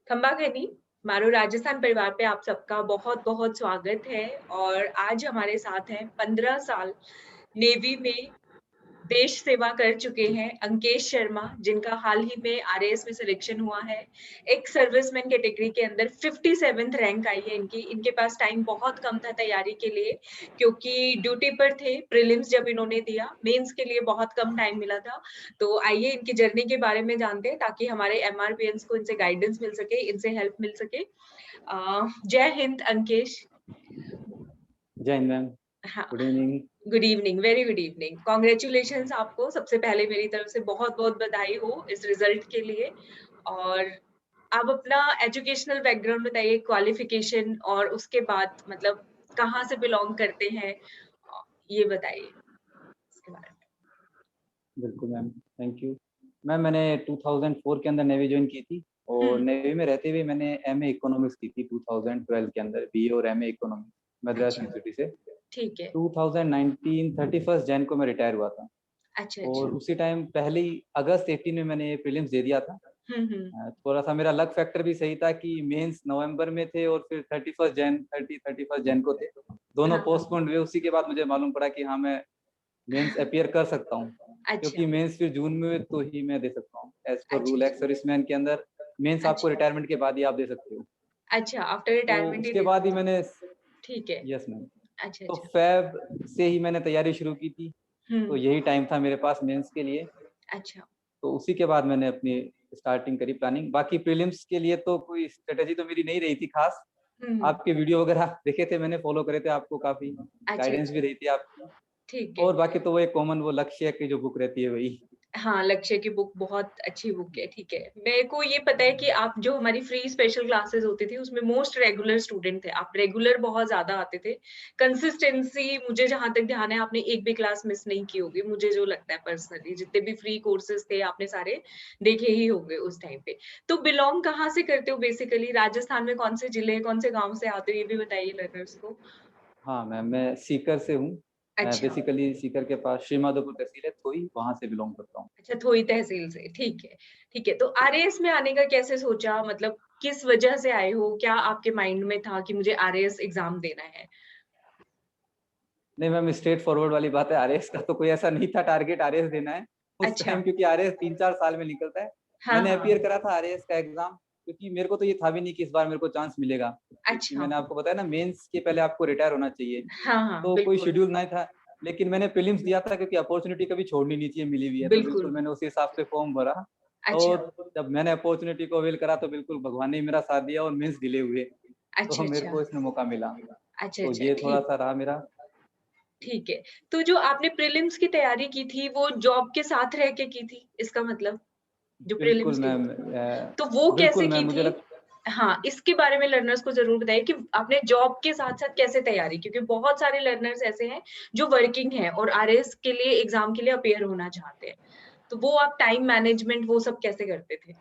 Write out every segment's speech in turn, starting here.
खंबागनी, मारू राजस्थान परिवार पे आप सबका बहुत-बहुत स्वागत है और आज हमारे साथ हैं 15 साल नेवी में देश सेवा कर चुके हैं अंकेश शर्मा, जिनका हाल ही में आरएएस में सिलेक्शन हुआ है। एक सर्विसमैन कैटेगरी के अंदर 57th रैंक आई है इनकी। इनके पास टाइम बहुत कम था तैयारी के लिए क्योंकि ड्यूटी पर थे, प्रीलिम्स जब इन्होंने दिया, मेंस के लिए बहुत कम टाइम मिला था। तो आइए इनकी जर्नी के बारे में जानते हैं ताकि हमारे एमआरपीएन्स को इनसे गाइडेंस मिल सके, इनसे हेल्प मिल सके। जय हिंद अंकेश। जय हिंद मैम। हाँ। Good evening. Good evening, very good evening. Congratulations आपको सबसे पहले मेरी तरफ से बहुत-बहुत बधाई हो इस रिजल्ट के लिए। और आप अपना एजुकेशनल बैकग्राउंड बताइए, क्वालिफिकेशन और उसके बाद मतलब कहाँ से बिलॉन्ग करते हैं? ये बताइए इसके बारे में। बिल्कुल मैम, थैंक यू। मैम मैंने 2004 के अंदर नेवी ज्वाइन की थी और हुँ, नेवी में रहते हुए मैंने एमए इकोनॉमिक्स की थी 2012 के अंदर, बीए और एमए इकोनॉमिक्स मद्रास अच्छा, यूनिवर्सिटी से। ठीक है। 2019 31 जैन को मैं रिटायर हुआ था अच्छा, अच्छा। और उसी टाइम पहले ही अगस्त 18 में मैंने प्रीलिम्स दे दिया था। हुँ, हुँ। थोड़ा-सा मेरा लक फैक्टर भी सही था कि मेंस नवंबर में थे और फिर 31 जैन को थे। दोनों हाँ, हाँ। पोस्टपोन्ड हुए, उसी के बाद मुझे मालूम पड़ा कि हाँ, मैं मेंस अपीयर कर सकता हूँ, अच्छा, क्योंकि मेंस फिर जून में हुए तो ही मैं दे सकता हूँ। एज़ पर अच्छा, रूल अच्छा। एक्स सर्विसमैन के अंदर मेंस आपको अच्छा, रिटायरमेंट के बाद ही आप दे सकते हो। अच्छा आफ्टर तो रिटायरमेंट ही उसके दे बाद ही सकते मैंने हैं। ठीक है। यस मैम, अच्छा, तो अच्छा। फ़ेब से ही मैंने तैयारी शुरू की थी, तो हुँ, यही टाइम था मेरे पास मेंस के लिए। अच्छा। तो उसी के बाद मैंने अपनी स्टार्टिंग करी प्लानिंग। बाकी प्रीलिम्स के लिए तो कोई स्ट्रैटेजी तो मेरी नहीं रही थी ख़ास। हुँ, हुँ। आपके वीडियो वगैरह देखे थे मैंने, फ़ॉलो करे थे आपको, काफ़ी अच्छा, गाइडेंस अच्छा। भी रही थी आपकी। ठीक है। और बाकी तो वो एक कॉमन वो लक्ष्य की जो बुक रहती है वही। हाँ, लक्ष्य की बुक बहुत अच्छी बुक है, ठीक है। मेरे को ये पता है कि आप जो हमारी फ्री स्पेशल क्लासेस होती थी, उसमें मोस्ट रेगुलर स्टूडेंट थे। आप रेगुलर बहुत ज़्यादा आते थे। कंसिस्टेंसी मुझे जहाँ तक ध्यान है, आपने एक भी क्लास मिस नहीं की होगी, मुझे जो लगता है पर्सनली। जितने भी फ्री कोर्सेज़ थे, आपने सारे देखे ही होंगे उस टाइम पे। तो बिलॉन्ग कहाँ से करते हो बेसिकली? राजस्थान में कौन से जिले, कौन से गाँव से आते हो, ये भी बताइए लर्नर्स को। हाँ मैम, मैं सीकर से हूँ। अच्छा। बेसिकली सीकर के पास श्री माधोपुर तहसील है, थोई, वहाँ से बिलॉन्ग करता हूँ। अच्छा, थोई तहसील से, ठीक है। ठीक है, तो आरएएस में आने का कैसे सोचा? मतलब किस वजह से आए हो? क्या आपके माइंड में था कि मुझे आरएएस एग्ज़ाम देना है? नहीं मैम, स्ट्रेट फॉरवर्ड वाली बात है, आरएएस का तो कोई ऐसा नहीं था टारगेट आरएएस देना है। उस अच्छा। टाइम क्योंकि आरएएस 3-4 साल में निकलता है। हाँ, मैंने अपीयर हाँ। करा था आरएएस का एग्ज़ाम, क्योंकि मेरे को तो ये था भी नहीं कि इस बार मेरे को चांस मिलेगा। क्योंकि अच्छा। मैंने आपको बताया ना, मेंस के पहले आपको रिटायर होना चाहिए, हाँ, हाँ, तो कोई बिल्कुल। शेड्यूल नहीं था। लेकिन मैंने प्रीलिम्स दिया था क्योंकि अपॉर्च्युनिटी कभी छोड़नी नहीं चाहिए, मिली हुई है, तो बिल्कुल बिल्कुल। मैंने उसी हिसाब से फॉर्म भरा। अच्छा। और जब मैंने अपॉर्च्युनिटी को अवेल करा तो बिल्कुल भगवान ने ही मेरा साथ दिया और मेंस डिले हुए, तो अच्छा, मेरे अच्छा। को इसमें मौका मिला। अच्छा, तो अच्छा, ये ठीक थोड़ा-सा रहा मेरा। ठीक है। तो जो आपने प्रीलिम्स की तैयारी की थी, वो जॉब के साथ रह के की थी, इसका मतलब? जो बिल्कुल प्रीलिम्स की मैम, तो वो बिल्कुल कैसे की मैम, मुझे थी? लग हाँ, इसके बारे में लर्नर्स को ज़रूर बताइए कि आपने जॉब के साथ-साथ कैसे तैयारी की? क्योंकि बहुत सारे लर्नर्स ऐसे हैं जो वर्किंग हैं और आरएएस के लिए एग्ज़ाम के लिए अपीयर होना चाहते हैं। तो वो आप टाइम मैनेजमेंट वो सब कैसे करते थे?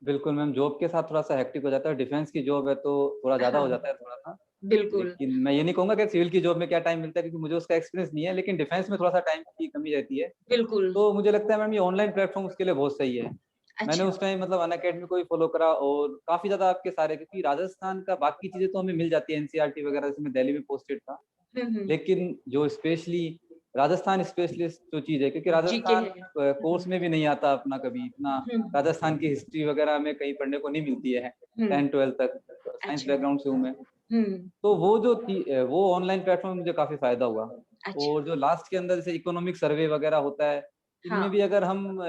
बिल्कुल मैम, जॉब के साथ थोड़ा-सा हेक्टिक हो जाता है, डिफेंस की जॉब है तो थोड़ा ज़्यादा हो हाँ, जाता है थोड़ा-सा। बिल्कुल, लेकिन मैं ये नहीं कहूँगा कि सिविल की जॉब में क्या टाइम मिलता है, क्योंकि मुझे उसका एक्सपीरियंस नहीं है, लेकिन डिफेंस में थोड़ा-सा टाइम की कमी रहती है। बिल्कुल। तो मुझे लगता है मैम ये ऑनलाइन प्लेटफ़ॉर्म उसके लिए बहुत सही है। मैंने अच्छा। उस टाइम मतलब अनअकैडमी को ही फ़ॉलो करा और काफ़ी ज़्यादा आपके सारे, क्योंकि राजस्थान का बाकी चीज़ें तो हमें मिल जाती है, एनसीईआरटी वगैरह, जैसे मैं दिल्ली में पोस्टेड था। हुँ, हुँ। लेकिन जो स्पेशली राजस्थान स्पेशलिस्ट जो चीज़ है, क्योंकि जीके राजस्थान है। कोर्स हुँ, में भी नहीं आता अपना कभी इतना, हुँ, राजस्थान की हिस्ट्री वगैरह में कहीं पढ़ने को नहीं मिलती है, हुँ। 10-12 तक, साइंस अच्छा। बैकग्राउंड से हूँ मैं। हुँ। तो वो जो वो ऑनलाइन प्लेटफ़ॉर्म में मुझे काफ़ी फ़ायदा हुआ। अच्छा। और जो लास्ट के अंदर जैसे इकोनॉमिक सर्वे वगैरह होता है, इनमें हाँ। भी अगर हम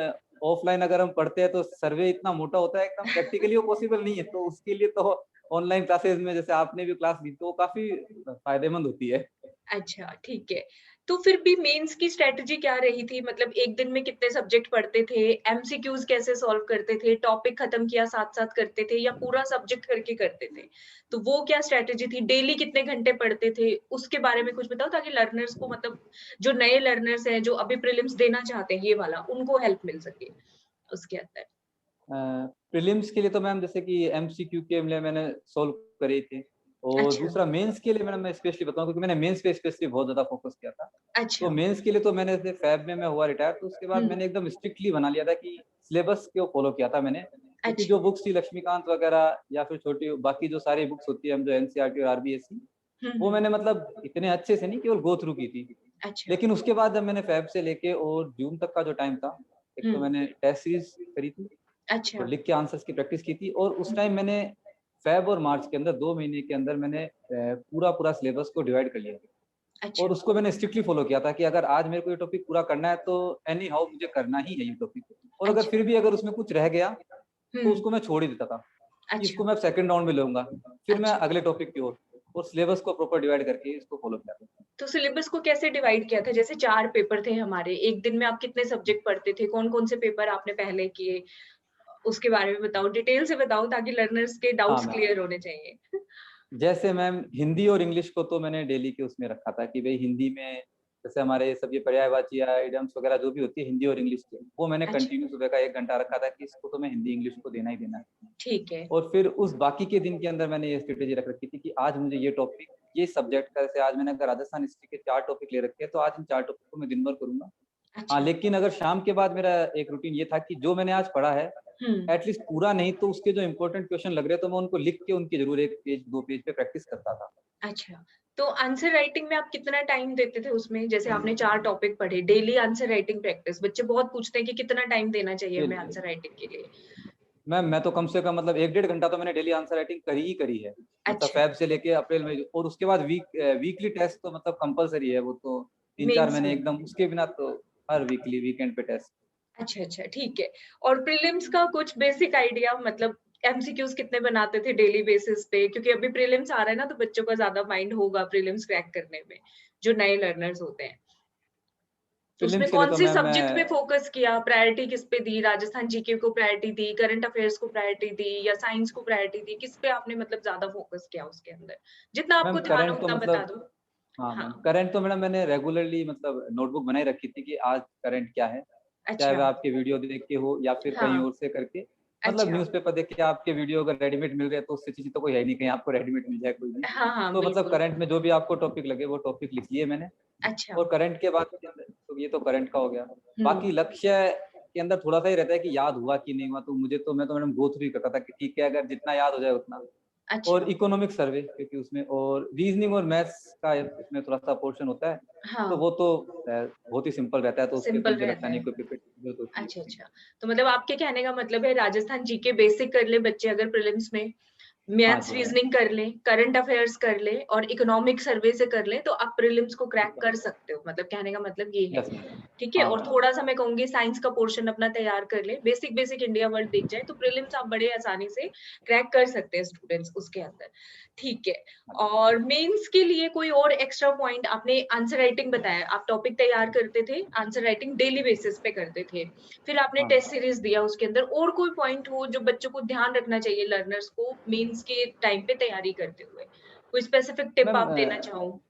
ऑफ़लाइन अगर हम पढ़ते हैं तो सर्वे इतना मोटा होता है, एकदम प्रैक्टिकली वो पॉसिबल नहीं है। तो उसके लिए तो ऑनलाइन क्लासेज़ में, जैसे आपने भी क्लास ली, तो वो काफ़ी फ़ायदेमंद होती है। अच्छा, ठीक है। तो फिर भी मेंस की स्ट्रैटेजी क्या रही थी? मतलब 1 दिन में कितने सब्जेक्ट पढ़ते थे? एमसीक्यूज़ कैसे सॉल्व करते थे? टॉपिक खत्म किया साथ-साथ करते थे या पूरा सब्जेक्ट करके करते थे? तो वो क्या स्ट्रैटेजी थी? डेली कितने घंटे पढ़ते थे? उसके बारे में कुछ बताओ ताकि लर्नर्स को मतलब जो नए लर्नर्स हैं, जो अभी प्रीलिम्स देना चाहते हैं ये वाला, उनको हेल्प मिल सके उसके अंदर। प्रीलिम्स के लिए तो मैम जैसे कि एमसीक्यू के लिए मैंने सॉल्व करे थे, और अच्छा, दूसरा मेंस के लिए मैडम मैं स्पेशली बताऊँ, क्योंकि मैंने मेंस पे स्पेशली बहुत ज़्यादा फोकस किया था। तो अच्छा। मेंस के लिए तो मैंने जैसे फ़ैब में मैं हुआ रिटायर, तो उसके बाद हुँ, मैंने एकदम स्ट्रिक्टली बना लिया था कि सिलेबस को फॉलो किया था मैंने। क्योंकि अच्छा। जो बुक्स थी लक्ष्मीकांत वगैरह या फिर छोटी बाकी जो सारी बुक्स होती है हम जो एनसीईआरटी और आरबीएसई, वो हुँ। मैंने मतलब इतने अच्छे से नहीं केवल गो थ्रू की थी। अच्छा। लेकिन उसके बाद जब मैंने फ़ेब से लेके और जून तक का जो टाइम था, एक तो हुँ। मैंने टेस्ट सीरीज़ करी थी अच्छा। और लिख के आंसर्स की प्रैक्टिस की थी और उस टाइम मैंने फ़ेब और मार्च के अंदर 2 महीने के अंदर मैंने पूरा सिलेबस को डिवाइड कर लिया अच्छा। और उसको मैंने स्ट्रिक्टली फ़ॉलो किया था कि अगर आज मेरे को ये टॉपिक पूरा करना है तो एनी हाउ मुझे करना ही है ये टॉपिक और अगर अच्छा। फिर भी अगर उसमें कुछ रह गया, तो हुँ। उसको मैं छोड़ ही देता था कि अच्छा। इसको मैं सेकंड राउंड में लूँगा, फिर मैं अच्छा। अगले टॉपिक की ओर और सिलेबस को प्रॉपर डिवाइड करके इसको फ़ॉलो किया था। तो सिलेबस को कैसे डिवाइड किया था? जैसे 4 पेपर थे हमारे, 1 दिन में आप कितने सब्जेक्ट पढ़ते थे? कौन-कौन से पेपर आपने पहले किए? उसके बारे में बताओ, डिटेल से बताओ ताकि लर्नर्स के हाँ, डाउट्स मैम। क्लियर होने चाहिए। जैसे मैम हिंदी और इंग्लिश को तो मैंने डेली के उसमें रखा था कि भई हिंदी में जैसे हमारे सब ये पर्यायवाची या इडियम्स वगैरह जो भी होती है हिंदी और इंग्लिश के, वो मैंने अच्छा। कंटिन्यू सुबह का 1 घंटा रखा था कि इसको तो मैं हिंदी इंग्लिश को देना ही देना है। ठीक है। और फिर उस बाकी के दिन के अंदर मैंने ये स्ट्रैटेजी रख रखी थी कि आज मुझे ये टॉपिक, ये सब्जेक्ट का जैसे आज मैंने अगर राजस्थान हिस्ट्री के 4 टॉपिक ले रखे हैं, तो आज इन 4 टॉपिक को मैं दिन भर करूँगा। हाँ, अच्छा। लेकिन अगर शाम के बाद मेरा एक रूटीन ये था कि जो मैंने आज पढ़ा है, हुँ। एटलीस्ट पूरा नहीं तो उसके जो इम्पोर्टेंट क्वेश्चन लग रहे हैं, तो मैं उनको लिख के उनकी ज़रूर 1 पेज, 2 पेज पे प्रैक्टिस करता था। अच्छा, तो आंसर राइटिंग में आप कितना टाइम देते थे उसमें? जैसे आपने 4 टॉपिक पढ़े, डेली आंसर राइटिंग प्रैक्टिस, बच्चे बहुत पूछते हैं कि कितना टाइम देना चाहिए हमें बिल्कुल। आंसर राइटिंग के लिए? मैम, मैं तो कम से कम मतलब 1 डेढ़ घंटा तो मैंने डेली आंसर राइटिंग करी ही करी है। मतलब अच्छा, फ़ेब से लेके अप्रैल में और उसके बाद वीकली टेस्ट तो मतलब कंपल्सरी है वो तो 3-4 मेंस महीने में। एकदम उसके बिना तो हर वीकली वीकेंड पे टेस्ट। अच्छा, अच्छा, ठीक है। और प्रीलिम्स का कुछ बेसिक आइडिया मतलब एमसीक्यूज़ कितने बनाते थे डेली बेसिस पे? क्योंकि अभी प्रीलिम्स आ रहा है ना, तो बच्चों का ज़्यादा माइंड होगा प्रीलिम्स क्रैक करने में, जो नए लर्नर्स होते हैं। तो उसमें प्रीलिम्स के लिए कौन तो से मैम सब्जेक्ट पे मैं फ़ोकस किया? प्रायोरिटी किस पे दी? राजस्थान जीके को प्रायोरिटी दी, करंट अफेयर्स को प्रायोरिटी दी या साइंस को प्रायोरिटी दी? किस पे आपने मतलब ज़्यादा फ़ोकस किया उसके अंदर? जितना मैम आपको ध्यान हो करंट तो उतना बता मतलब दो। हाँ मैम, हाँ, करंट तो मैडम मैंने रेगुलरली मतलब नोटबुक बनाए रखी थी कि आज करंट क्या है। चाहे अच्छा, वह आपके वीडियो देख के हो या फिर कहीं हाँ, और से करके। मतलब अच्छा। न्यूज़पेपर देख के आपके वीडियो अगर रेडीमेड मिल रहे हैं तो उससे अच्छी चीज़ तो कोई है ही नहीं, कहीं आपको रेडीमेड मिल जाए कोई भी। हाँ, हाँ, तो मतलब बिल्कुल। करंट में जो भी आपको टॉपिक लगे वो टॉपिक लिख लिए मैंने अच्छा, और करंट के बाद के अंदर तो ये तो करंट का हो गया। बाकी हुँ, लक्ष्य के अंदर थोड़ा-सा ही रहता है कि याद हुआ कि नहीं हुआ, तो मैं तो मैडम गो थ्रू ही करता था कि ठीक है अगर जितना याद हो जाए उतना। और अच्छा, इकोनॉमिक सर्वे क्योंकि उसमें और रीज़निंग और मैथ्स का इसमें थोड़ा-सा पोर्शन होता है, तो हाँ, वो तो बहुत ही सिंपल रहता है, तो उसके तो सिंपल मुझे लगता रहता नहीं है। कोई प्रिपेयर की ज़रूरत होती है अच्छा, उसकी। अच्छा। तो मतलब आपके कहने का मतलब है राजस्थान जीके बेसिक कर ले बच्चे अगर प्रीलिम्स में, हाँ मैथ्स जी, हाँ। रीज़निंग कर लें, करंट अफेयर्स कर लें और इकोनॉमिक सर्वे से कर लें, तो आप प्रीलिम्स को क्रैक ठीक है। कर सकते हो। मतलब कहने का मतलब ये है। Yes ma'am. ठीक है? हाँ और मैम। थोड़ा-सा मैं कहूँगी साइंस का पोर्शन अपना तैयार कर लें, बेसिक इंडिया वर्ल्ड दिख जाए, तो प्रीलिम्स आप बड़े आसानी से क्रैक कर सकते हैं स्टूडेंट्स उसके अंदर। ठीक है। हाँ जी। और मेंस के लिए कोई और एक्स्ट्रा पॉइंट आपने आंसर राइटिंग बताया, आप टॉपिक तैयार करते थे, आंसर राइटिंग डेली बेसिस पे करते थे। फिर आपने हाँ टेस्ट मैम। सीरीज़ दिया उसके अंदर और कोई पॉइंट हो जो बच्चों को ध्यान रखना चाहिए लर्नर्स को मेंस के टाइम पे तैयारी करते हुए? कोई स्पेसिफिक टिप मैम आप देना चाहो?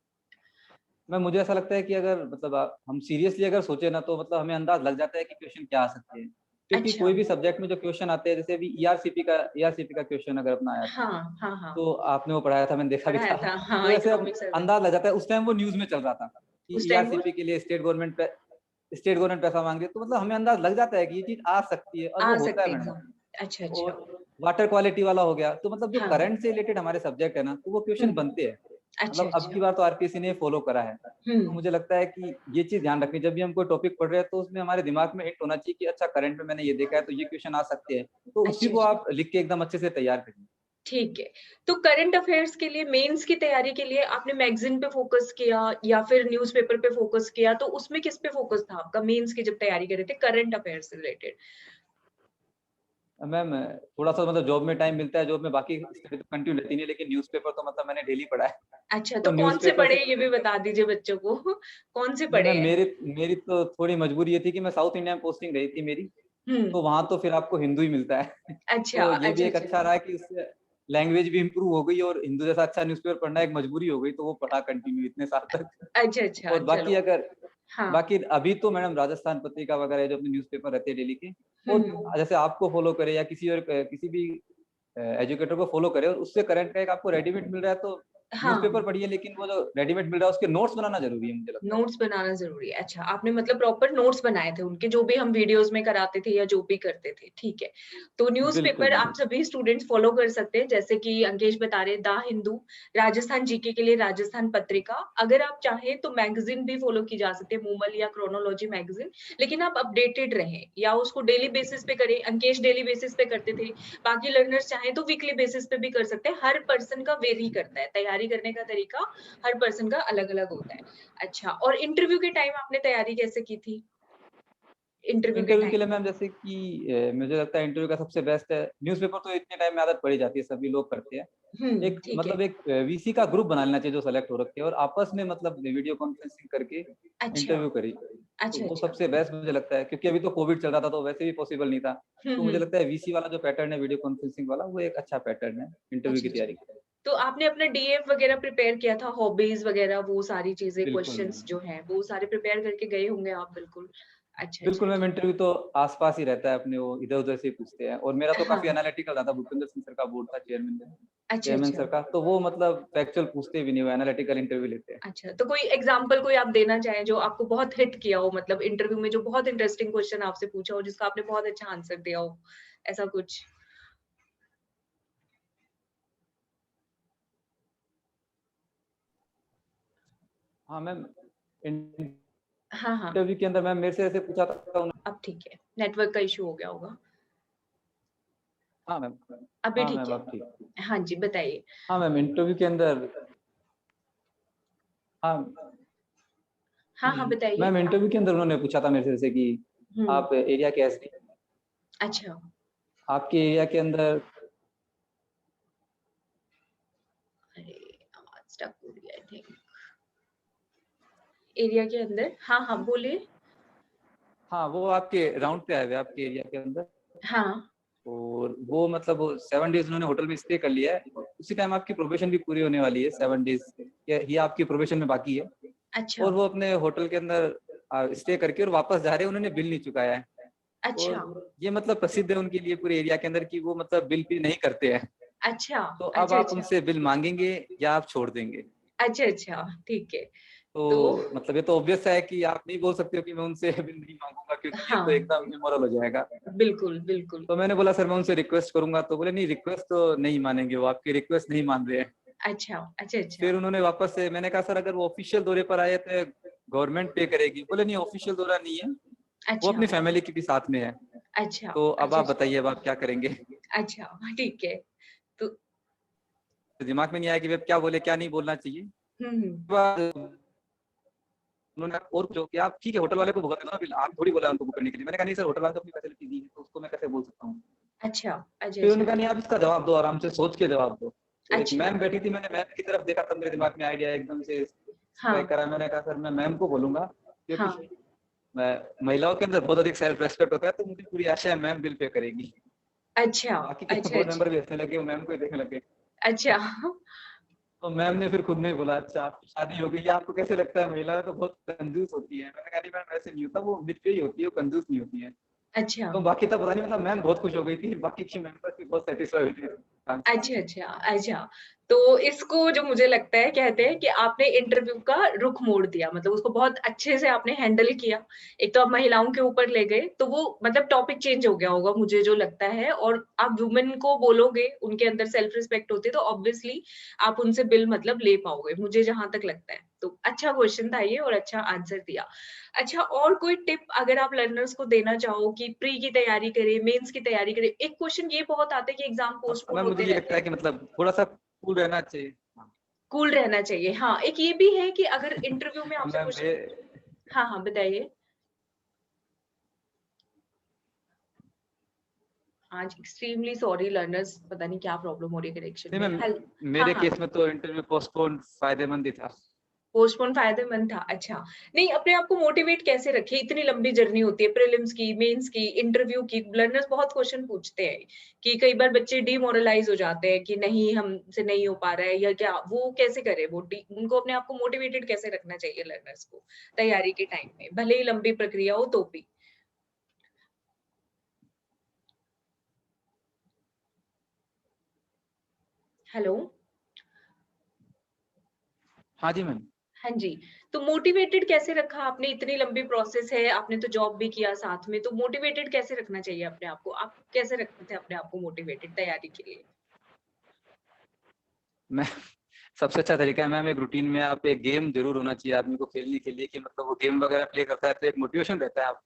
मैम मुझे ऐसा लगता है कि अगर मतलब हम सीरियसली अगर सोचे ना तो मतलब हमें अंदाज़ लग जाता है कि क्वेश्चन क्या आ सकते हैं। क्योंकि अच्छा। कोई भी सब्जेक्ट में जो क्वेश्चन आते हैं जैसे अभी ईआरसीपी का क्वेश्चन अगर अपना आया था, हाँ, हाँ, हाँ। तो आपने वो पढ़ाया था, मैंने देखा भी पढ़ाया था। था, हाँ, तो ऐसे अब इकोनॉमिक सर्वे। अंदाज़ लग जाता है, उस टाइम वो न्यूज़ में चल रहा था कि उस टाइम वो ईआरसीपी के लिए स्टेट गवर्नमेंट पैसा माँग रही है, तो मतलब हमें अंदाज़ लग जाता है कि ये चीज़ आ सकती है और वो आ होता है सकते मैडम। हैं। अच्छा, अच्छा। और वाटर क्वालिटी वाला हो गया, तो मतलब जो हाँ। करंट से रिलेटेड हमारे सब्जेक्ट है ना, तो वो हुँ। क्वेश्चन बनते हैं। अच्छा, मतलब अब अच्छा। की बार तो आरपीएससी ने फॉलो करा है। हुँ। तो मुझे लगता है कि ये चीज़ ध्यान रखनी जब भी हम कोई टॉपिक पढ़ रहे हैं तो उसमें हमारे दिमाग में हिट होना चाहिए कि अच्छा करंट में मैंने ये देखा है तो ये क्वेश्चन आ सकते हैं। तो उसी अच्छा, को अच्छा। आप लिख के एकदम अच्छे से तैयार करिए। ठीक है। तो करंट अफेयर्स के लिए मेंस की तैयारी के लिए आपने मैगज़ीन पे फ़ोकस किया या फिर न्यूज़पेपर पे फ़ोकस किया? तो उसमें किस पे फ़ोकस था आपका मेंस की जब तैयारी कर रहे थे करंट अफेयर्स से रिलेटेड? मैम थोड़ा-सा मतलब जॉब में टाइम मिलता है, जॉब में बाकी स्टडी तो कंटिन्यू रहती नहीं है, लेकिन न्यूज़पेपर तो मतलब मैंने डेली पढ़ा है। अच्छा, तो तो कौन से न्यूज़पेपर पढ़े से ये भी बता दीजिए बच्चों को? कौन से नहीं पढ़े मैम हैं? मेरी तो थोड़ी मजबूरी ये थी कि मैं साउथ इंडिया में पोस्टिंग रही थी मेरी, हुँ। तो वहाँ तो फिर आपको हिंदू ही मिलता है। अच्छा, तो ये भी अच्छा, एक अच्छा। अच्छा रहा कि उससे लैंग्वेज भी इम्प्रूव हो गई और हिंदू जैसा अच्छा न्यूज़पेपर पढ़ना एक मजबूरी हो गई, तो वो पढ़ा कंटिन्यू इतने साल तक। अच्छा, अच्छा, और चलो। हाँ। बाकी अभी तो मैडम राजस्थान पत्रिका वगैरह जो अपने न्यूज़पेपर रहते हैं डेली के, हुँ, वो हुँ। जैसे आपको फ़ॉलो करे या किसी भी एजुकेटर को फ़ॉलो करे और उससे करंट का एक आपको रेडीमेड मिल रहा है, तो हाँ। न्यूज़पेपर पढ़िए, लेकिन वो जो रेडीमेड मिल रहा है उसके नोट्स बनाना ज़रूरी है, मुझे लगता है। नोट्स बनाना ज़रूरी है। अच्छा, आपने मतलब प्रॉपर नोट्स बनाए थे उनके जो भी हम वीडियोज़ में कराते थे या जो भी करते थे, ठीक है। तो बिल्कुल, न्यूज़पेपर आप बिल्कुल। सभी स्टूडेंट्स फ़ॉलो कर सकते हैं जैसे कि अंकेश बता रहे हैं द हिंदू, राजस्थान जीके के लिए राजस्थान पत्रिका। अगर आप चाहें तो मैगज़ीन भी फ़ॉलो की जा सकती है, मूमल या क्रोनोलॉजी मैगज़ीन। लेकिन आप अपडेटेड रहें या उसको डेली बेसिस पे करें। अंकेश डेली बेसिस पे करते थे, बाकी लर्नर्स चाहें तो वीकली बेसिस पे भी कर सकते हैं। हर पर्सन का वेरी करता है, तैयारी करने का तरीका हर पर्सन का अलग-अलग होता है। अच्छा, और इंटरव्यू के टाइम आपने तैयारी कैसे की थी? इंटरव्यू के इंटरव्यू के टाइम? लिए मैम जैसे कि मुझे लगता है इंटरव्यू का सबसे बेस्ट है न्यूज़पेपर, तो इतने टाइम में आदत पड़ ही जाती है, सभी लोग करते हैं। हुँ, एक ठीक है। मतलब एक वीसी का ग्रुप बना लेना चाहिए जो सेलेक्ट हो रखे हैं, और आपस में मतलब वीडियो कॉन्फ्रेंसिंग करके अच्छा, इंटरव्यू करी। तो अच्छा, वो अच्छा। सबसे बेस्ट मुझे लगता है, क्योंकि अभी तो कोविड चल रहा था तो वैसे भी पॉसिबल नहीं था। हुँ, तो मुझे हुँ। लगता है वीसी वाला जो पैटर्न है वीडियो कॉन्फ्रेंसिंग वाला, वो एक अच्छा पैटर्न है इंटरव्यू की अच्छा, तैयारी अच्छा। के लिए। तो आपने अपना डीएफ वगैरह प्रिपेयर किया था, हॉबीज़ वगैरह वो सारी चीज़ें, बिल्कुल क्वेश्चन्स मैम। जो हैं, वो सारे प्रिपेयर करके गए होंगे आप बिल्कुल। अच्छा, अच्छा, बिल्कुल मैम, अच्छा। इंटरव्यू तो आस-पास ही रहता है अपने, वो इधर-उधर से ही पूछते हैं, और मेरा तो काफ़ी हाँ। एनालिटिकल रहा था, भूपेंद्र सिंह सर का बोर्ड था अच्छा, चेयरमैन अच्छा। सर का, तो वो मतलब फैक्चुअल पूछते भी नहीं, वो एनालिटिकल इंटरव्यू लेते हैं। अच्छा, तो कोई एग्ज़ाम्पल कोई आप देना चाहें जो आपको बहुत हिट किया हो मतलब इंटरव्यू में जो बहुत इंटरेस्टिंग क्वेश्चन आपसे पूछा हो, जिसका आपने बहुत अच्छा आंसर दिया हो, ऐसा कुछ? हाँ मैम, इंटरव्यू हाँ, हाँ। के अंदर मैम मेरे से ऐसे पूछा था उन्होंने। अब ठीक है, नेटवर्क का इश्यू हो गया होगा। हाँ मैम। अभी हाँ ठीक मैम, है। अब ठीक। हाँ जी, बताइए। हाँ मैम, इंटरव्यू के अंदर हाँ, हाँ, हाँ, बताइए। मैम आप इंटरव्यू के अंदर उन्होंने पूछा था मेरे से जैसे कि हुँ, आप एरिया के एसडी, अच्छा। आपके एरिया के अंदर। अरे! आवाज़ स्टक हो रही है आई थिंक। एरिया के अंदर हाँ, हाँ, बोलिए। हाँ, वो आपके राउंड पे आए हुए हैं आपके एरिया के अंदर, हाँ, और वो मतलब 7 डेज़ उन्होंने होटल में स्टे कर लिया है, और उसी टाइम आपकी प्रोबेशन भी पूरी होने वाली है, 7 डेज़ ये आपकी प्रोबेशन में बाकी है, अच्छा, और वो अपने होटल के अंदर स्टे करके और वापस जा रहे हैं, उन्होंने बिल नहीं चुकाया है। अच्छा, और ये मतलब प्रसिद्ध है उनके लिए पूरे एरिया के अंदर कि वो मतलब बिल पे नहीं करते हैं। अच्छा, तो अब अच्छा, आप अच्छा। उनसे बिल माँगेंगे या आप छोड़ देंगे? अच्छा, अच्छा, ठीक है। तो तो मतलब ये तो ऑब्वियस है कि आप नहीं बोल सकते हो कि मैं उनसे बिल नहीं माँगूँगा, क्योंकि ये तो हाँ, एकदम इमोरल हो जाएगा। बिल्कुल, बिल्कुल। तो मैंने बोला सर मैं उनसे रिक्वेस्ट करूँगा, तो बोले नहीं रिक्वेस्ट तो नहीं मानेंगे, वो आपकी रिक्वेस्ट नहीं मान रहे हैं। अच्छा, अच्छा, अच्छा, फिर उन्होंने वापस से, मैंने कहा सर अगर वो ऑफ़िशियल दौरे पर आए तो गवर्नमेंट पे करेगी। बोले नहीं ऑफ़िशियल दौरा नहीं है, वो अच्छा, अपनी फैमिली की भी साथ में है। अच्छा, तो अब अच्छा, आप अच्छा, बताइए अब आप क्या करेंगे? अच्छा, ठीक है। तो दिमाग में नहीं आया कि अब क्या बोले, क्या नहीं बोलना चाहिए। हुँ, हुँ। बाद उन्होंने और जो कि आप ठीक है होटल वाले को भुगत देना बिल, आप थोड़ी बोला उनको बुक करने के लिए। मैंने कहा नहीं सर होटल वाले ने तो अपनी फैसिलिटी दी है, तो उसको मैं कैसे बोल सकता हूँ? अच्छा, अच्छा, फिर उन्होंने अच्छा, कहा नहीं आप इसका जवाब दो, आराम से सोच के जवाब दो। तो एक अच्छा, मैम बैठी थी, मैंने मैम की तरफ देखा तब मेरे दिमाग में आइडिया एकदम से स्ट्राइक हाँ, करा। मैंने कहा सर मैं मैम को बोलूँगा, क्योंकि हाँ। मैं महिलाओं के अंदर बहुत अधिक सेल्फ रिस्पेक्ट होता है, तो मुझे पूरी आशा है मैम बिल पे करेगी। अच्छा, बाकी के अच्छा, बोर्ड अच्छा, मेंबर भी हँसने लगे, वो मैम को ही देखने लगे। अच्छा। तो मैम ने फिर खुद में ही बोला अच्छा आपकी शादी हो गई है, आपको कैसे लगता है महिलाएं तो बहुत कंजूस होती है? मैंने कहा नहीं मैम ऐसे नहीं होता, वो बिल पे ही होती है, वो कंजूस नहीं होती है। अच्छा। तो बाकी तब पता नहीं, मतलब मैम बहुत खुश हो गई थी, बाकी की मेंबर्स भी बहुत सैटिस्फाई हुए थे आंसर से। अच्छा, अच्छा, अच्छा। तो इसको जो मुझे लगता है कहते हैं कि आपने इंटरव्यू का रुख मोड़ दिया, मतलब उसको बहुत अच्छे से आपने हैंडल किया। एक तो आप महिलाओं के ऊपर ले गए, तो वो मतलब टॉपिक चेंज हो गया होगा मुझे जो लगता है और आप वुमेन को बोलोगे, उनके अंदर सेल्फ रिस्पेक्ट होती है, तो ऑब्वियसली आप उनसे बिल मतलब ले पाओगे, मुझे जहाँ तक लगता है। तो अच्छा क्वेश्चन था ये और अच्छा आंसर दिया। अच्छा और कोई टिप अगर आप लर्नर्स को देना चाहो कि प्री की तैयारी करें, मेंस की तैयारी करें? एक क्वेश्चन ये बहुत आता है कि एग्ज़ाम अब पोस्टपोन मैम मुझे होते ये रहते लगता है हैं। कि मतलब थोड़ा-सा कूल रहना चाहिए। हाँ। कूल रहना चाहिए। हाँ, एक ये भी है कि अगर इंटरव्यू में अब आपसे मैम क्वेश्चन हाँ, हाँ, बताइए? आज एक्सट्रीमली सॉरी लर्नर्स पता नहीं क्या प्रॉब्लम हो रही है कनेक्शन नहीं में। मैम, हाँ, मेरे हाँ, केस में तो इंटरव्यू पोस्टपोन फ़ायदेमंद ही था। पोस्टपोन फ़ायदेमंद था, अच्छा। नहीं, अपने आप को मोटिवेट कैसे रखें? इतनी लंबी जर्नी होती है, प्रीलिम्स की, मेंस की, इंटरव्यू की, लर्नर्स बहुत क्वेश्चन पूछते हैं कि कई बार बच्चे डिमोरलाइज़ हो जाते हैं कि नहीं हमसे नहीं हो पा रहा है या क्या, वो कैसे करें? वो डी उनको अपने आप को मोटिवेटेड कैसे रखना चाहिए लर्नर्स को, तैयारी के टाइम में? भले ही लंबी प्रक्रिया हो तो भी? हेलो? हाँ जी मैम। हाँ जी, तो मोटिवेटेड कैसे रखा आपने? इतनी लंबी प्रोसेस है, आपने तो जॉब भी किया साथ में, तो मोटिवेटेड कैसे रखना चाहिए अपने आप को? आप कैसे रखते थे अपने आप को मोटिवेटेड तैयारी के लिए? मैं सबसे अच्छा तरीका है मैम, एक रूटीन में आप एक गेम ज़रूर होना चाहिए आदमी को खेलने के लिए, कि मतलब वो गेम वगैरह प्ले करता है तो एक मोटिवेशन रहता है। आप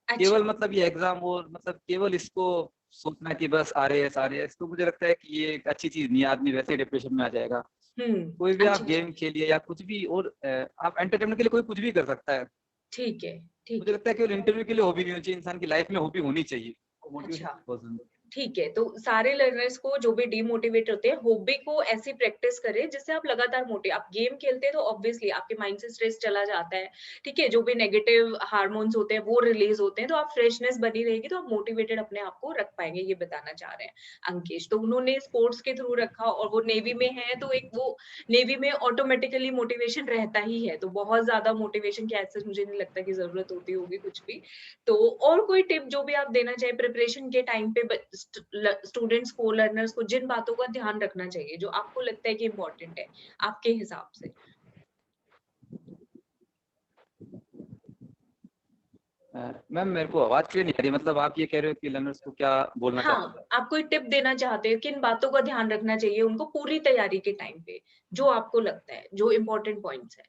केवल अच्छा, मतलब ये एग्ज़ाम और मतलब केवल इसको सोचना कि बस आरएएस आरएएस, तो मुझे लगता है कि ये एक अच्छी चीज़ नहीं है, आदमी वैसे ही डिप्रेशन में आ जाएगा। कोई भी अच्छा, आप अच्छा, गेम खेलिए या कुछ भी, और आप एंटरटेनमेंट के लिए कोई कुछ भी कर सकता है। ठीक है, मुझे ठीक है। लगता है केवल इंटरव्यू के लिए हॉबी नहीं होनी चाहिए, इंसान की लाइफ में हॉबी होनी चाहिए। मोटिवेशन अच्छा। बहुत ज़रूरी है। ठीक है, तो सारे लर्नर्स को जो भी डिमोटिवेट होते हैं, हॉबी को ऐसी प्रैक्टिस करें जिससे आप लगातार आप गेम खेलते हैं तो ऑब्वियसली आपके माइंड से स्ट्रेस चला जाता है, ठीक है? जो भी नेगेटिव हार्मोन्स होते हैं वो रिलीज़ होते हैं, तो आप फ्रेशनेस बनी रहेगी तो आप मोटिवेटेड अपने आप को रख पाएँगे, ये बताना चाह रहे हैं अंकिश। तो उन्होंने स्पोर्ट्स के थ्रू रखा और वो नेवी में है तो एक वो नेवी में ऑटोमेटिकली मोटिवेशन रहता ही है, तो बहुत ज़्यादा मोटिवेशन की एज़ सच मुझे नहीं लगता कि ज़रूरत होती होगी कुछ भी। तो और कोई टिप जो भी आप देना चाहें प्रिपरेशन के टाइम पे स्टूडेंट्स को, लर्नर्स को जिन बातों का ध्यान रखना चाहिए, जो आपको लगता है कि इम्पोर्टेंट है, आपके हिसाब से? मैम मेरे को आवाज़ क्लियर नहीं आ रही, मतलब आप ये कह रहे हो कि लर्नर्स को क्या बोलना चाहते हैं? हाँ, आप कोई टिप देना चाहते हो, किन बातों का ध्यान रखना चाहिए उनको पूरी तैयारी के टाइम पे, जो आपको लगता है, जो इम्पोर्टेंट पॉइंट्स हैं?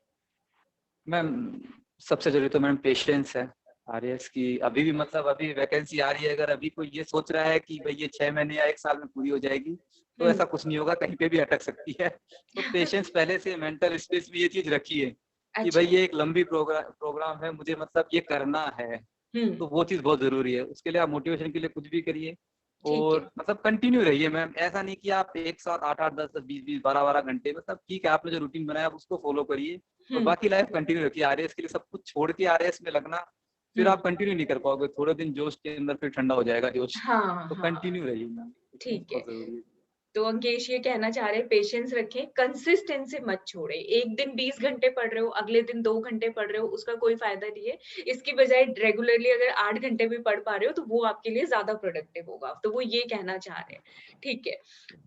मैम सबसे ज़रूरी तो मैम पेशेंस है। आरएएस की अभी भी मतलब अभी वैकेंसी आ रही है, अगर अभी कोई ये सोच रहा है कि भई ये 6 महीने या 1 साल में पूरी हो जाएगी, तो हुँ। ऐसा कुछ नहीं होगा, कहीं पे भी अटक सकती है। तो पेशेंस पहले से, मेंटल स्पेस में ये चीज़ रखिए कि भई अच्छा। ये एक लंबी प्रोग्राम है, मुझे मतलब ये करना है। हुँ, तो वो चीज़ बहुत ज़रूरी है। उसके लिए आप मोटिवेशन के लिए कुछ भी करिए, ठीक है। और मतलब कंटिन्यू रहिए मैम। ऐसा नहीं कि आप एक साथ 8-8, 10-10, 20-20, 12-12 घंटे, मतलब ठीक है, आपने जो रूटीन बनाया आप उसको फ़ॉलो करिए, और हुँ, बाकी लाइफ़ कंटिन्यू रखिए। आरएएस के लिए सब कुछ छोड़ के आरएएस में लगना, हुँ। फिर आप कंटिन्यू नहीं कर पाओगे। थोड़े दिन जोश के अंदर फिर ठंडा हो जाएगा जोश। हाँ, तो हाँ, कंटिन्यू रहिए मैम, पेशेंस ठीक है। बहुत ज़रूरी है। तो अंकेश ये कहना चाह रहे हैं पेशेंस रखें, कंसिस्टेंसी मत छोड़ें। एक दिन 20 घंटे पढ़ रहे हो, अगले दिन 2 घंटे पढ़ रहे हो, उसका कोई फ़ायदा नहीं है। इसकी बजाय रेगुलरली अगर 8 घंटे भी पढ़ पा रहे हो, तो वो आपके लिए ज़्यादा प्रोडक्टिव होगा। तो वो ये कहना चाह रहे हैं। ठीक है।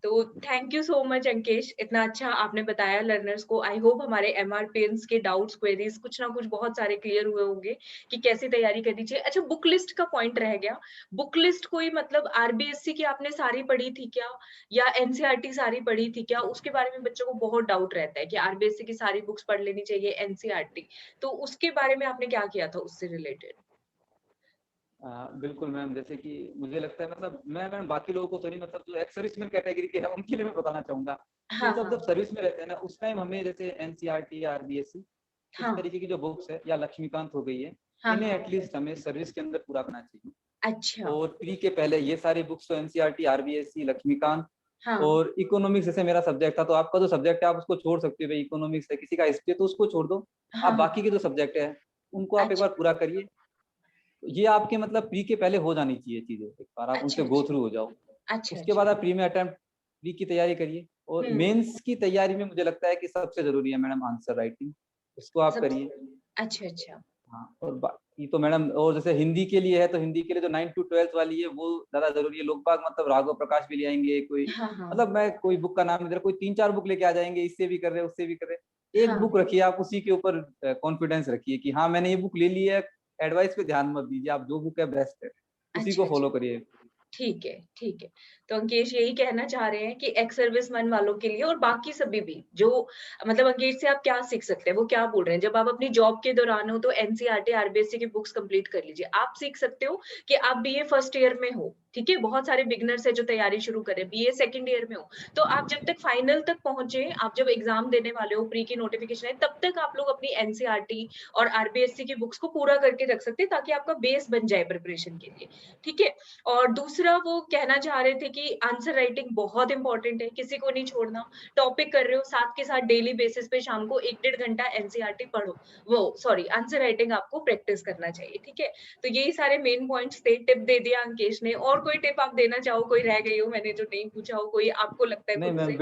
तो thank you so much Ankesh, इतना अच्छा आपने बताया लर्नर्स को। आई होप हमारे एमआरपीएन्स के डाउट्स, क्वेरीज़ कुछ ना कुछ बहुत सारे क्लियर हुए होंगे कि कैसे तैयारी करनी चाहिए। अच्छा बुक लिस्ट का पॉइंट रह गया। बुक लिस्ट कोई मतलब आरबीएससी की आपने सारी पढ़ी थी क्या? या एनसीईआरटी सारी पढ़ी थी क्या? उसके बारे में बच्चों को बहुत डाउट रहता है कि आरबीएससी की सारी बुक्स पढ़ लेनी चाहिए एनसीईआरटी। तो उसके बारे में आपने क्या किया था उससे रिलेटेड? बिल्कुल मैम, जैसे कि मुझे लगता है, मतलब मैं मैम बाकी लोगों को तो नहीं, मतलब जो एक्स सर्विसमैन कैटेगरी के हैं उनके लिए मैं बताना चाहूँगा कि हाँ, मतलब जब हाँ। सर्विस में रहते हैं ना, उस टाइम हमें जैसे एनसीईआरटी या आरबीएससी इस हाँ। तरीके की जो बुक्स है, या लक्ष्मीकांत हो गई है, हाँ, इन्हें हाँ। एटलीस्ट हमें सर्विस के अंदर पूरा करना चाहिए। अच्छा। और प्री के पहले ये सारी बुक्स, तो एनसीईआरटी, आरबीएससी, लक्ष्मीकांत हाँ। और इकोनॉमिक्स, जैसे मेरा सब्जेक्ट था, तो आपका जो सब्जेक्ट है आप उसको छोड़ सकते हो, भाई इकोनॉमिक्स है, किसी का हिस्ट्री है तो उसको छोड़ दो। आप हाँ, बाकी हाँ। के जो सब्जेक्ट है उनको आप एक बार अच्छा। पूरा करिए। ये आपके मतलब प्री के पहले हो जानी चाहिए चीज़ें, एक बार आप अच्छा, उनसे गो अच्छा। थ्रू हो जाओ। अच्छा, उसके बाद अच्छा। आप प्री में अटेम्प्ट, प्री की तैयारी करिए, और हुँ। मेंस की तैयारी में मुझे लगता है कि सबसे ज़रूरी है मैडम आंसर राइटिंग, उसको आप सब करिए। अच्छा, अच्छा। हाँ, और बाकी तो मैडम, और जैसे हिंदी के लिए है तो हिंदी के लिए जो 9 टू 12th वाली है वो ज़्यादा ज़रूरी है। लोग-बाग मतलब राघव प्रकाश भी ले आएँगे, कोई हाँ, हाँ। मतलब मैं कोई बुक का नाम नहीं दे रहा, कोई 3-4 बुक लेके आ जाएँगे, इससे भी कर रहे हैं, उससे भी कर रहे हैं। एक हाँ। बुक रखिए, आप उसी के ऊपर कॉन्फिडेंस रखिए कि हाँ, मैंने ये बुक ले ली है, एडवाइस पे ध्यान मत दीजिए, आप जो बुक है बेस्ट है, उसी अच्छा, को फॉलो अच्छा। करिए। ठीक है, ठीक है। तो अंकेश यही कहना चाह रहे हैं कि एक्स सर्विसमैन वालों के लिए और बाकी सभी भी जो मतलब अंकेश से आप क्या सीख सकते हैं? वो क्या बोल रहे हैं? जब आप अपनी जॉब के दौरान हो तो एनसीईआरटी, आरबीएससी की बुक्स कंप्लीट कर लीजिए। आप सीख सकते हो कि आप बीए फर्स्ट ईयर में हो, ठीक है? बहुत सारे बिगिनर्स हैं जो तैयारी शुरू कर रहे हैं, बीए सेकंड ईयर में हो। तो आप जब तक फाइनल तक पहुँचे, आप जब एग्ज़ाम देने वाले हो, प्री की नोटिफ़िकेशन है, तब तक आप लोग अपनी एनसीईआरटी और आरबीएससी की बुक्स को पूरा करके रख सकते हैं ताकि आपका बेस बन जाए प्रिपरेशन के लिए, ठीक है? और दूसरा वो कहना चाह रहे थे कि आंसर राइटिंग बहुत इम्पोर्टेंट है, किसी को नहीं छोड़ना। टॉपिक कर रहे हो, साथ के साथ डेली बेसिस पे शाम को 1 डेढ़ घंटा एनसीईआरटी पढ़ो। वो सॉरी आंसर राइटिंग आपको प्रैक्टिस करना चाहिए, ठीक है? तो यही सारे मेन पॉइंट्स थे, टिप दे दिया अंकेश ने। और कोई टिप आप देना चाहो, कोई रह गई हो मैंने जो नहीं पूछा हो, कोई आपको लगता है नहीं खुद मैम, से?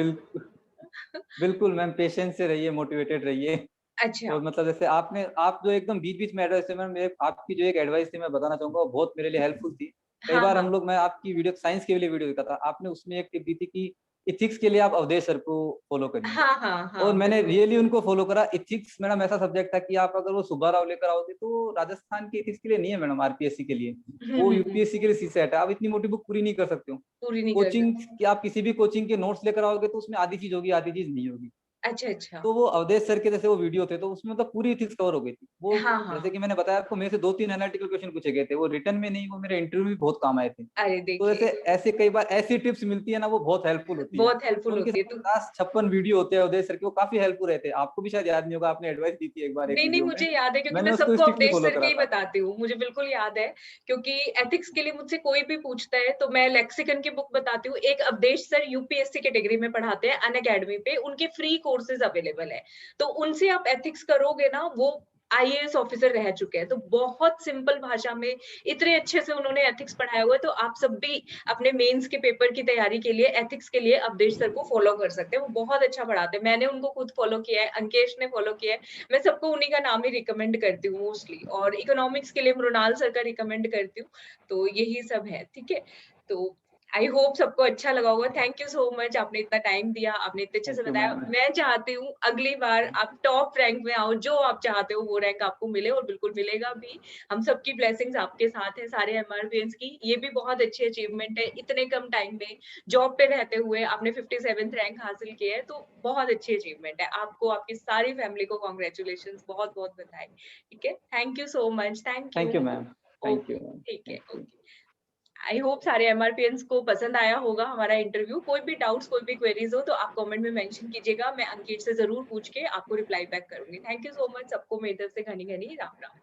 बिल्कुल मैम, पेशेंस से रहिए, मोटिवेटेड रहिए। अच्छा। और मतलब जैसे आपने, आप जो एकदम बीच-बीच में एडवाइस थे मैम, मेरे आपकी जो एक एडवाइस थी मैं बताना चाहूँगा, वो बहुत मेरे लिए हेल्पफुल थी। कई हाँ, बार हम हाँ। लोग, मैं आपकी वीडियो साइंस के लिए वीडियो देखा था, आपने उसमें एक टिप दी थी कि एथिक्स के लिए आप अवधेश सर को फॉलो करिए। हाँ, हाँ, और हाँ, मैंने बिल्कुल। रियली उनको फॉलो करा। एथिक्स मैडम ऐसा सब्जेक्ट था कि आप अगर वो सुब्बा राव लेकर आओगे तो राजस्थान के एथिक्स के लिए नहीं है मैडम, आरपीएससी के लिए। हुँ, वो हुँ, हुँ। यूपीएससी के लिए सी सेट है। आप इतनी मोटी बुक पूरी नहीं कर सकते हो। पूरी नहीं कर कोचिंग सकते। की आप किसी भी कोचिंग के नोट्स लेकर आओगे तो उसमें आधी चीज होगी, आधी चीज नहीं होगी। अच्छा, अच्छा। तो वो अवधेश सर के जैसे वो वीडियो थे तो उसमें मतलब पूरी एथिक्स कवर हो गई थी। वो हाँ, जैसे हाँ। कि मैंने बताया आपको, मेरे से 2-3 एनालिटिकल क्वेश्चन पूछे गए थे। वो रिटर्न में नहीं, वो मेरे इंटरव्यू में बहुत काम आए थे। अरे तो ऐसे देखिए, ऐसे कई बार ऐसी टिप्स मिलती है ना, वो बहुत हेल्पफुल होती हैं। बहुत तो हेल्पफुल उनके होती है। तो 50-56 वीडियो होते हैं अवधेश सर के, वो काफ़ी हेल्पफुल रहते हैं। आपको भी शायद याद नहीं होगा, आपने एडवाइस दी थी एक बार एक नहीं, नहीं, वीडियो में। मुझे याद है क्योंकि मैं मैंने उसको सबको स्ट्रिक्टली अवधेश फॉलो सर के करा ही था। बताती हूँ, मुझे बिल्कुल याद है क्योंकि एथिक्स के लिए मुझसे कोई भी पूछता है तो मैं लेक्सिकन की बुक बताती हूँ। एक अवधेश सर यूपीएससी कैटेगरी में पढ़ाते हैं अनअकैडमी पे, उनके फ्री कोर्सेज़ अवेलेबल है। तो उनसे आप एथिक्स करोगे ना, वो आईएएस ऑफिसर रह चुके हैं, तो बहुत सिंपल भाषा में इतने अच्छे से उन्होंने एथिक्स पढ़ाया हुआ है, तो आप सब भी अपने मेंस के पेपर की तैयारी के लिए एथिक्स के लिए अवधेश सर को फॉलो कर सकते हैं। वो बहुत अच्छा पढ़ाते हैं। मैंने उनको खुद फॉलो किया है, अंकेश ने फॉलो किया है। मैं सबको उन्हीं का नाम ही रिकमेंड करती हूँ मोस्टली और इकोनॉमिक्स के लिए मृणाल सर का रिकमेंड करती हूँ। तो यही सब है, ठीक है? तो आई होप सबको अच्छा लगा होगा। थैंक यू सो मच आपने इतना टाइम दिया, आपने इतने अच्छे से थैंक यू बताया। मैम। मैं चाहती हूँ अगली बार आप टॉप रैंक में आओ, जो आप चाहते हो वो रैंक आपको मिले और बिल्कुल मिलेगा भी। हम सबकी ब्लेसिंग्स आपके साथ है सारे एमआरपीएंस की। ये भी बहुत अच्छी अचीवमेंट है, इतने कम टाइम में जॉब पे रहते हुए आपने 57th रैंक हासिल किया है, तो बहुत अच्छी अचीवमेंट है। आपको, आपकी सारी फैमिली को कांग्रेचुलेशंस, बहुत-बहुत बधाई। ठीक है? Thank you so much, thank thank you you. Ma'am. Thank you okay, ma'am. ठीक है, thank you. Okay. I hope सारे एमआरपीएंस को पसंद आया होगा हमारा इंटरव्यू। कोई भी डाउट्स, कोई भी क्वेरीज हो तो आप कमेंट में मेंशन कीजिएगा। मैं अंकित से ज़रूर पूछ के आपको रिप्लाई बैक करूँगी। थैंक यू सो मच सबको मेरी तरफ से घनी-घनी राम-राम।